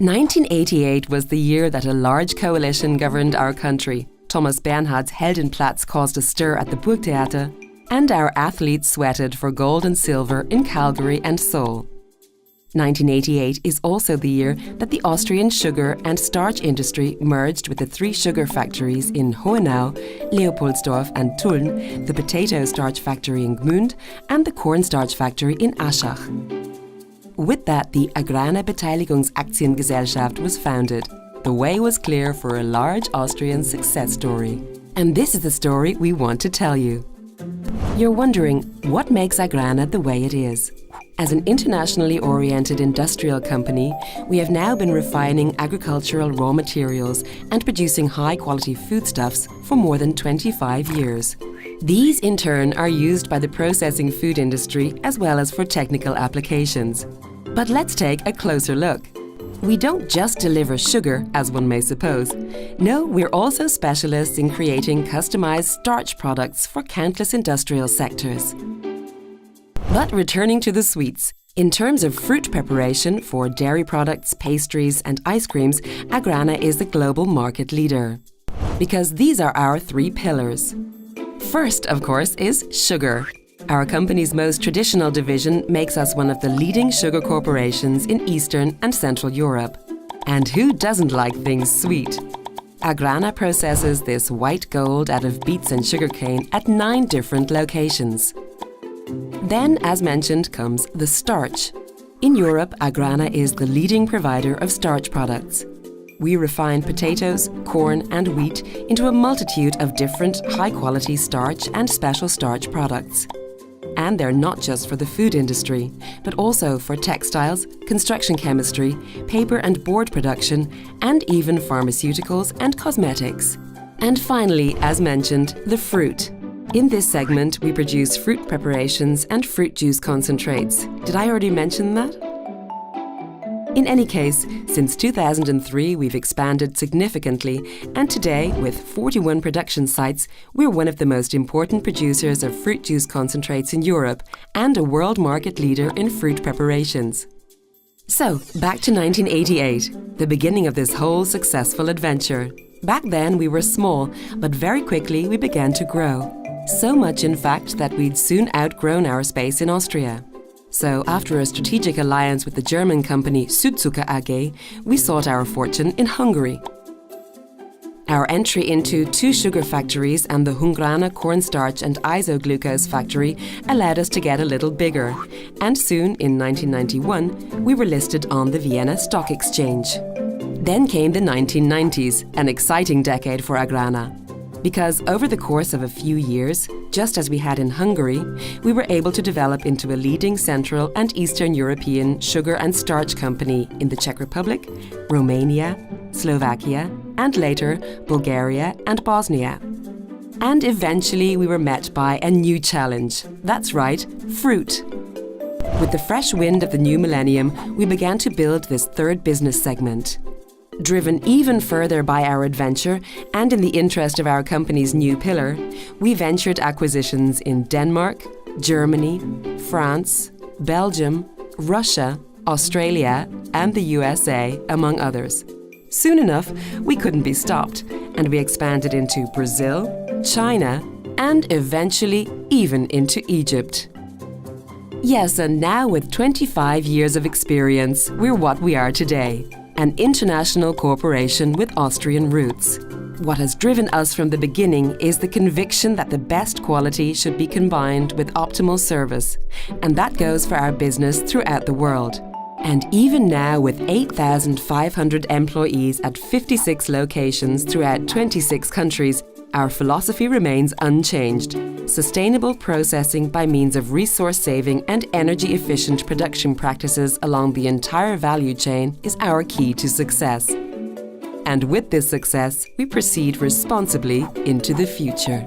1988 was the year that a large coalition governed our country. Thomas Bernhard's Heldenplatz caused a stir at the Burgtheater, and our athletes sweated for gold and silver in Calgary and Seoul. 1988 is also the year that the Austrian sugar and starch industry merged with the 3 sugar factories in Hohenau, Leopoldsdorf and Tulln, the potato starch factory in Gmünd and the corn starch factory in Aschach. With that, the AGRANA Beteiligungsaktiengesellschaft was founded. The way was clear for a large Austrian success story. And this is the story we want to tell you. You're wondering, what makes AGRANA the way it is? As an internationally oriented industrial company, we have now been refining agricultural raw materials and producing high-quality foodstuffs for more than 25 years. These, in turn, are used by the processing food industry as well as for technical applications. But let's take a closer look. We don't just deliver sugar, as one may suppose. No, we're also specialists in creating customized starch products for countless industrial sectors. But returning to the sweets, in terms of fruit preparation for dairy products, pastries and ice creams, AGRANA is the global market leader. Because these are our 3 pillars. First, of course, is sugar. Our company's most traditional division makes us one of the leading sugar corporations in Eastern and Central Europe. And who doesn't like things sweet? AGRANA processes this white gold out of beets and sugarcane at 9 different locations. Then, as mentioned, comes the starch. In Europe, AGRANA is the leading provider of starch products. We refine potatoes, corn and wheat into a multitude of different high-quality starch and special starch products. And they're not just for the food industry, but also for textiles, construction chemistry, paper and board production, and even pharmaceuticals and cosmetics. And finally, as mentioned, the fruit. In this segment, we produce fruit preparations and fruit juice concentrates. Did I already mention that? In any case, since 2003 we've expanded significantly, and today, with 41 production sites, we're one of the most important producers of fruit juice concentrates in Europe and a world market leader in fruit preparations. So, back to 1988, the beginning of this whole successful adventure. Back then we were small, but very quickly we began to grow. So much, in fact, that we'd soon outgrown our space in Austria. So, after a strategic alliance with the German company Südzucker AG, we sought our fortune in Hungary. Our entry into 2 sugar factories and the Hungrana cornstarch and isoglucose factory allowed us to get a little bigger. And soon, in 1991, we were listed on the Vienna Stock Exchange. Then came the 1990s, an exciting decade for AGRANA. Because over the course of a few years, just as we had in Hungary, we were able to develop into a leading Central and Eastern European sugar and starch company in the Czech Republic, Romania, Slovakia, and later Bulgaria and Bosnia. And eventually we were met by a new challenge. That's right, fruit. With the fresh wind of the new millennium, we began to build this 3rd business segment. Driven even further by our adventure and in the interest of our company's new pillar, we ventured acquisitions in Denmark, Germany, France, Belgium, Russia, Australia and the USA, among others. Soon enough, we couldn't be stopped, and we expanded into Brazil, China, and eventually even into Egypt. Yes, and now with 25 years of experience, we're what we are today. An international corporation with Austrian roots. What has driven us from the beginning is the conviction that the best quality should be combined with optimal service, and that goes for our business throughout the world. And even now, with 8,500 employees at 56 locations throughout 26 countries, our philosophy remains unchanged. Sustainable processing by means of resource-saving and energy-efficient production practices along the entire value chain is our key to success. And with this success, we proceed responsibly into the future.